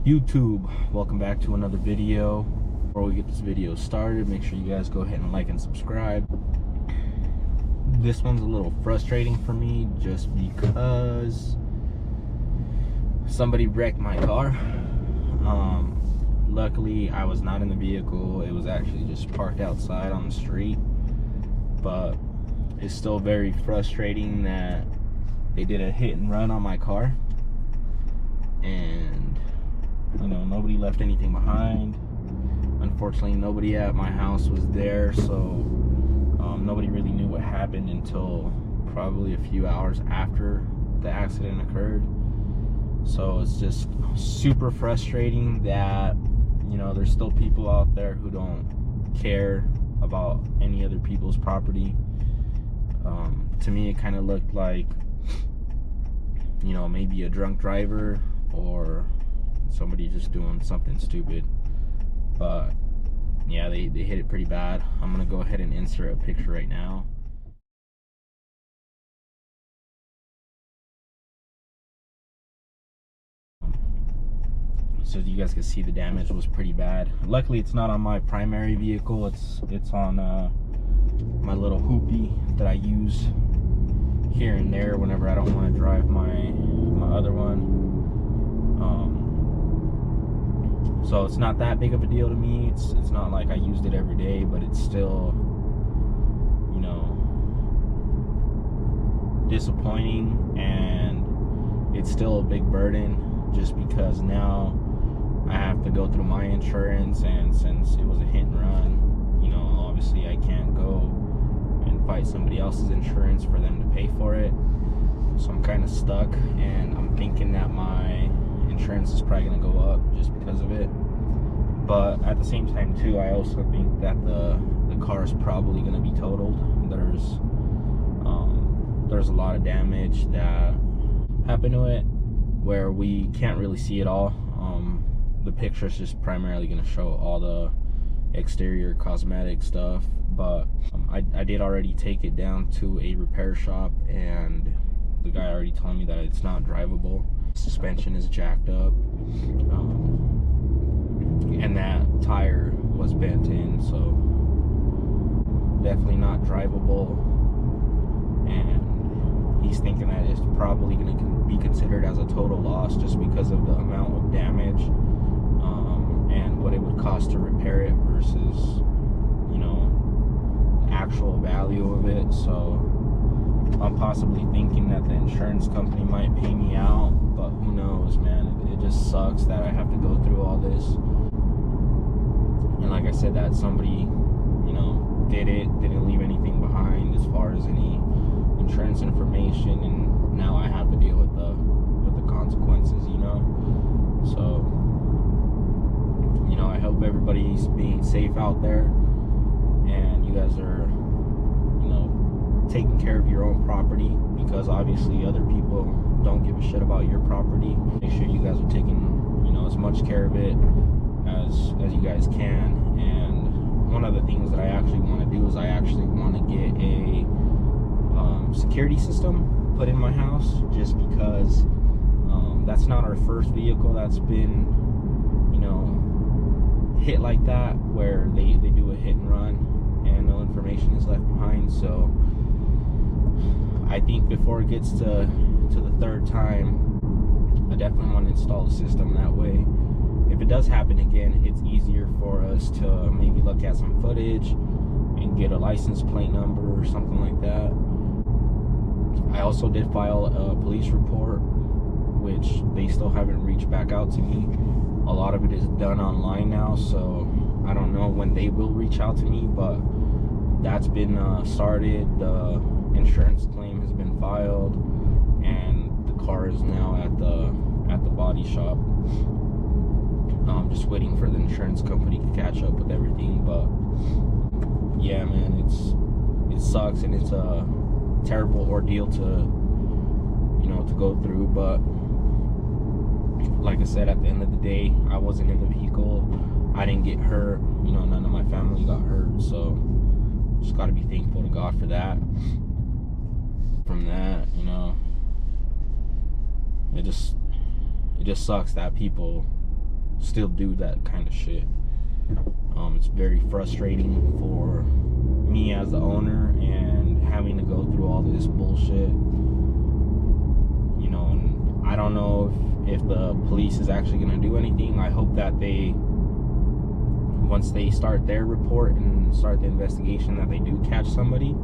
YouTube, welcome back to another video. Before we get this video started, make sure you guys go ahead and like and subscribe. This one's a little frustrating for me just because somebody wrecked my car. Luckily I was not in the vehicle, it was actually just parked outside on the street, but it's still very frustrating that they did a hit and run on my car, and you know, nobody left anything behind. Unfortunately, nobody at my house was there, so nobody really knew what happened until probably a few hours after the accident occurred. So it's just super frustrating that, you know, there's still people out there who don't care about any other people's property. To me, it kind of looked like, you know, maybe a drunk driver or somebody just doing something stupid. But yeah, they hit it pretty bad. I'm gonna go ahead and insert a picture right now. So you guys can see the damage was pretty bad. Luckily it's not on my primary vehicle, it's on my little hoopy that I use here and there whenever I don't want to drive my other one. So it's not that big of a deal to me. It's not like I used it every day, but it's still, you know, disappointing, and it's still a big burden just because now I have to go through my insurance, and since it was a hit and run, you know, obviously I can't go and fight somebody else's insurance for them to pay for it. So I'm kind of stuck, and I'm thinking that my insurance is probably going to go up just because of it. But at the same time too, I also think that the car is probably going to be totaled. There's a lot of damage that happened to it where we can't really see it all. The picture is just primarily going to show all the exterior cosmetic stuff, but I did already take it down to a repair shop, and the guy already told me that it's not drivable. Suspension is jacked up, and that tire was bent in, so definitely not drivable. And he's thinking that it's probably going to be considered as a total loss just because of the amount of damage and what it would cost to repair it versus, you know, the actual value of it. So I'm possibly thinking that the insurance company might pay me out, but who knows, man. It just sucks that I have to go through all this. And like I said, that somebody, you know, didn't leave anything behind as far as any insurance information, and now I have to deal with the consequences, you know. So, you know, I hope everybody's being safe out there, and you guys are, you know, taking care of your own property, because obviously other people don't give a shit about your property. Make sure you guys are taking, you know, as much care of it as you guys can. And one of the things that I actually want to do is I actually want to get a security system put in my house, just because that's not our first vehicle that's been, you know, hit like that, where they do a hit and run and no information is left behind. So I think before it gets to the third time, I definitely want to install a system. That way, if it does happen again, it's easier for us to maybe look at some footage and get a license plate number or something like that. I also did file a police report, which they still haven't reached back out to me. A lot of it is done online now, so I don't know when they will reach out to me, but that's been started. The insurance claim has been filed, and the car is now at the body shop. I'm just waiting for the insurance company to catch up with everything. But yeah, man, it sucks, and it's a terrible ordeal to, you know, to go through. But like I said, at the end of the day, I wasn't in the vehicle, I didn't get hurt, you know, none of my family got hurt, so just got to be thankful to God for that. From that, you know, it just sucks that people still do that kind of shit. It's very frustrating for me as the owner and having to go through all this bullshit, you know. And I don't know if the police is actually going to do anything. I hope that once they start their report and start the investigation, that they do catch somebody,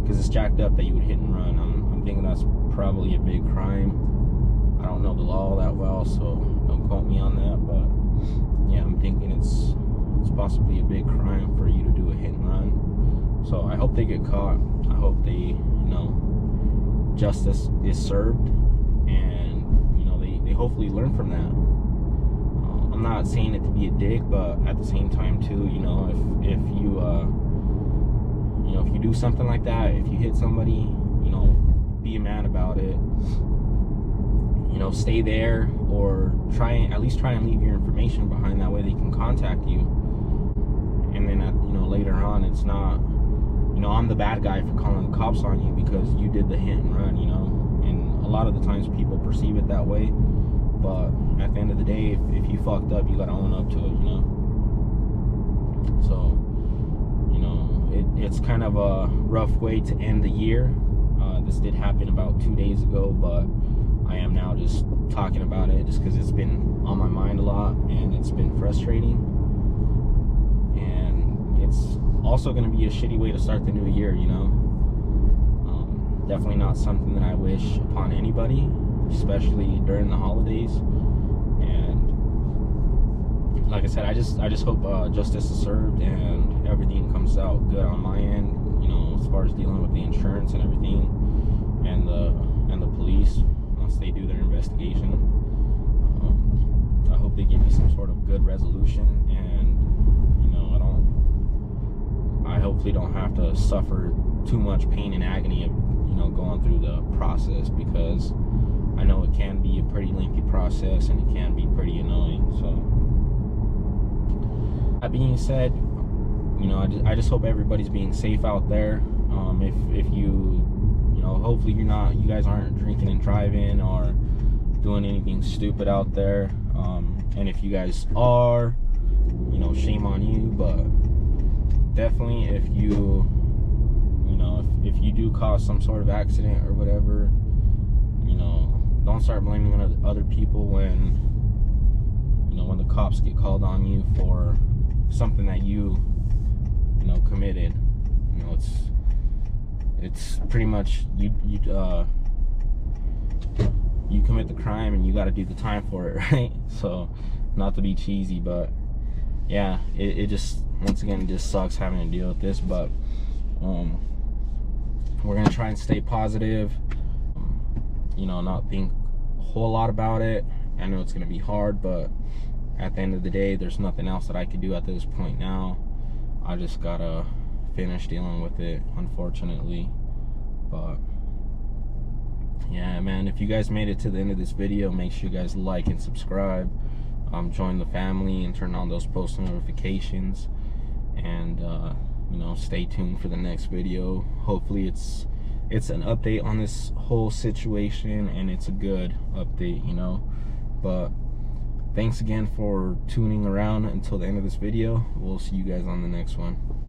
because it's jacked up that you would hit and run. I'm thinking that's probably a big crime. I don't know the law that well, so don't quote me on that, but yeah, I'm thinking it's possibly a big crime for you to do a hit and run. So I hope they get caught. I hope they, you know, justice is served, and you know, they hopefully learn from that. I'm not saying it to be a dick, but at the same time too, you know, if you you know, if you do something like that, if you hit somebody, you know, be a man about it. You know, stay there, or at least try and leave your information behind. That way they can contact you. And then, you know, later on, it's not, you know, I'm the bad guy for calling the cops on you because you did the hit and run, you know. And a lot of the times people perceive it that way. But at the end of the day, if you fucked up, you got to own up to it, you know. So, you know, it's kind of a rough way to end the year. This did happen about 2 days ago, but I am now just talking about it just because it's been on my mind a lot and it's been frustrating. And it's also going to be a shitty way to start the new year, you know. Definitely not something that I wish upon anybody, especially during the holidays. And like I said, I just hope justice is served and everything comes out good on my end, you know, as far as dealing with the insurance and everything, and the police. They do their investigation. I hope they give you some sort of good resolution, and you know, I hopefully don't have to suffer too much pain and agony of, you know, going through the process, because I know it can be a pretty lengthy process and it can be pretty annoying. So that being said, you know, I just hope everybody's being safe out there. If you know, hopefully you guys aren't drinking and driving or doing anything stupid out there. And if you guys are, you know, shame on you. But definitely, if you know, if you do cause some sort of accident or whatever, you know, don't start blaming other people when, you know, when the cops get called on you for something that you know, committed. You know, it's pretty much you commit the crime and you got to do the time for it, right? So, not to be cheesy, but yeah, it just, once again, it just sucks having to deal with this. But we're gonna try and stay positive, you know, not think a whole lot about it. I know it's gonna be hard, but at the end of the day, there's nothing else that I could do at this point now. I just gotta finish dealing with it, unfortunately. But yeah, man, if you guys made it to the end of this video, make sure you guys like and subscribe, join the family and turn on those post notifications, and you know, stay tuned for the next video. Hopefully it's an update on this whole situation, and it's a good update, you know. But thanks again for tuning around until the end of this video. We'll see you guys on the next one.